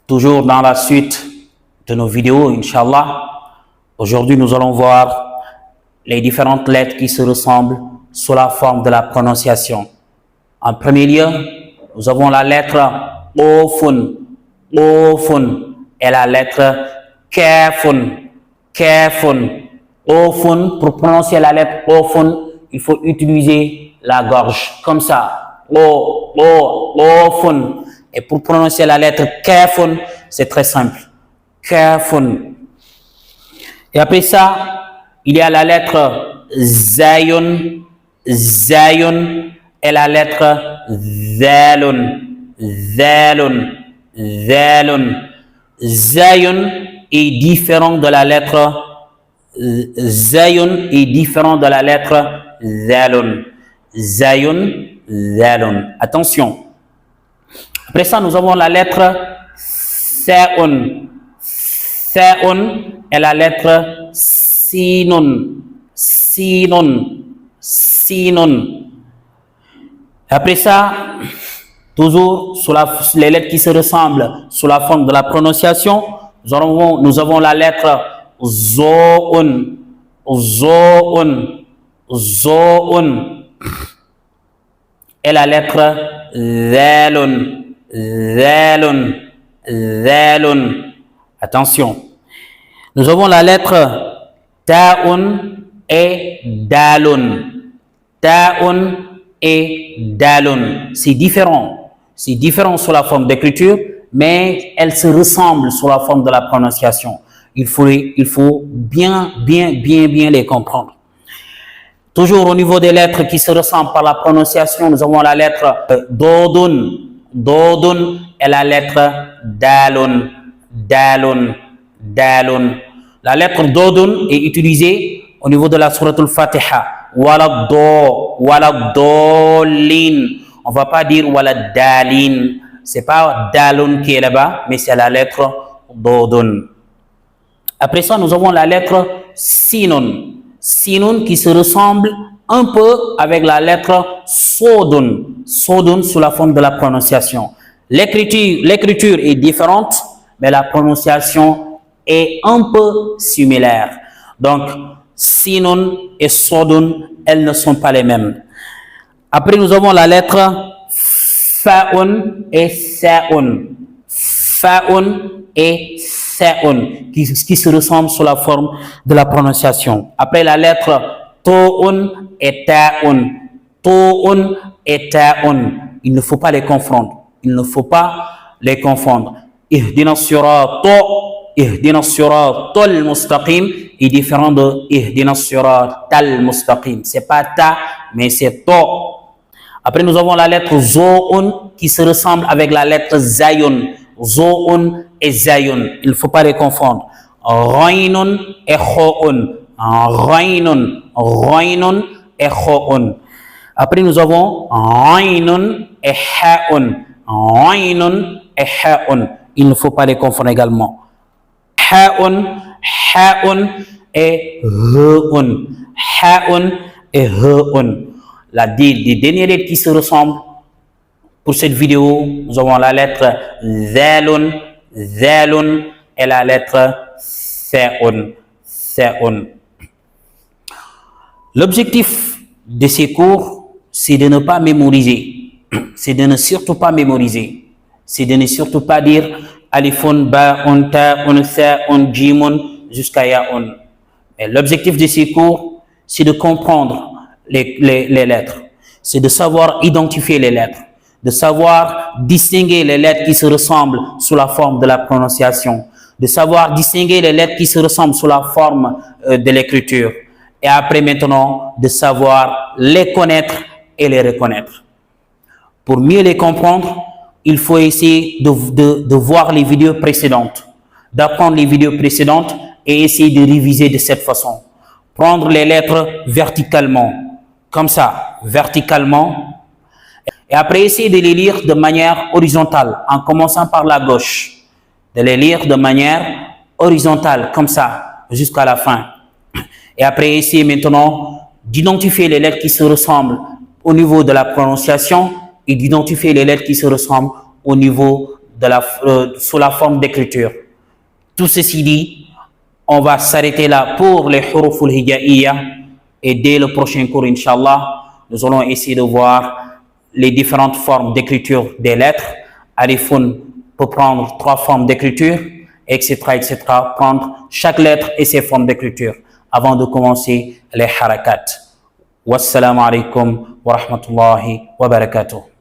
Toujours dans la suite de nos vidéos, Inch'Allah. Aujourd'hui, nous allons voir les différentes lettres qui se ressemblent sous la forme de la prononciation. En premier lieu, nous avons la lettre Ofun, Ofun, et la lettre Kafun, Kafun. Ofun, pour prononcer la lettre Ofun, il faut utiliser la gorge, comme ça. Ofun. Et pour prononcer la lettre Kafun, c'est très simple. Kafun. Et après ça, il y a la lettre Zayun, Zayun, et la lettre Zalun, Zalun, Zalun. Zayun est différent de la lettre Zayun est différent de la lettre Zalun. Zayun, Zalun. Attention. Après ça, nous avons la lettre Sa'un. Sa'un est la lettre Sinun. Sinun. Sinun. Après ça, toujours sous les lettres qui se ressemblent sous la forme de la prononciation, nous avons la lettre Zo'un. Zo'un. Zo'un. Et la lettre Zalun. Zalun. Zalun. Attention. Nous avons la lettre Ta'un et Dalun. Ta'un et Dalun. C'est différent. C'est différent sous la forme d'écriture, mais elles se ressemblent sous la forme de la prononciation. Il faut bien les comprendre. Toujours au niveau des lettres qui se ressemblent par la prononciation, nous avons la lettre Dodun. Dodun et la lettre Dalun. Dalun. Dalun. La lettre Dodun est utilisée au niveau de la sourate al-Fatiha. Waladolin. On ne va pas dire Waladalin. Ce n'est pas Dalun qui est là-bas, mais c'est la lettre Dodun. Après ça, nous avons la lettre Sinun. Sinun qui se ressemble un peu avec la lettre Sodun. Sodun sous la forme de la prononciation. L'écriture est différente, mais la prononciation est un peu similaire. Donc, Sinun et Sodun, elles ne sont pas les mêmes. Après, nous avons la lettre Fa'un et Sa'un. Fa'un et Sa'un, qui se ressemblent sous la forme de la prononciation. Après, la lettre To'un et Ta'un. To'un et Ta'un. Il ne faut pas les confondre. Il ne faut pas les confondre. Ihdina siratal mustaqim est différent de Ihdina siratal mustaqim. C'est pas ta, mais c'est to. Après, nous avons la lettre Zo'un qui se ressemble avec la lettre Zayun. Zo'un et Zayun. Il ne faut pas les confondre. Rainun et Kho'un. Rainun. Rainun et Kho'un. Après, nous avons Rainun et Ha'un. Rainun et Ha'un. Il ne faut pas les confondre également. Ha'un, Ha'un et Ha'un. Ha'un et Ha'un. Les dernières lettres qui se ressemblent pour cette vidéo, nous avons la lettre Zalun, Zalun et la lettre Sa'un, Sa'un. L'objectif de ces cours, c'est de ne pas mémoriser. C'est de ne surtout pas mémoriser. C'est de ne surtout pas dire Alifun, Ba'un, Ta'un, Sa'un, Jimun jusqu'à Ya'un. Mais l'objectif de ces cours, c'est de comprendre les lettres. C'est de savoir identifier les lettres. De savoir distinguer les lettres qui se ressemblent sous la forme de la prononciation. De savoir distinguer les lettres qui se ressemblent sous la forme de l'écriture. Et après maintenant, de savoir les connaître et les reconnaître. Pour mieux les comprendre, il faut essayer de voir les vidéos précédentes, d'apprendre les vidéos précédentes et essayer de réviser de cette façon. Prendre les lettres verticalement, comme ça, verticalement, et après essayer de les lire de manière horizontale, en commençant par la gauche. De les lire de manière horizontale, comme ça, jusqu'à la fin. Et après essayer maintenant d'identifier les lettres qui se ressemblent au niveau de la prononciation et d'identifier les lettres qui se ressemblent au niveau sous la forme d'écriture. Tout ceci dit, on va s'arrêter là pour les huruf al-hijaïya et dès le prochain cours, Inch'Allah, nous allons essayer de voir les différentes formes d'écriture des lettres. Alifoun peut prendre 3 formes d'écriture, etc., etc. Prendre chaque lettre et ses formes d'écriture avant de commencer les harakat. Wassalamu alaikum wa rahmatullahi wa barakatuh.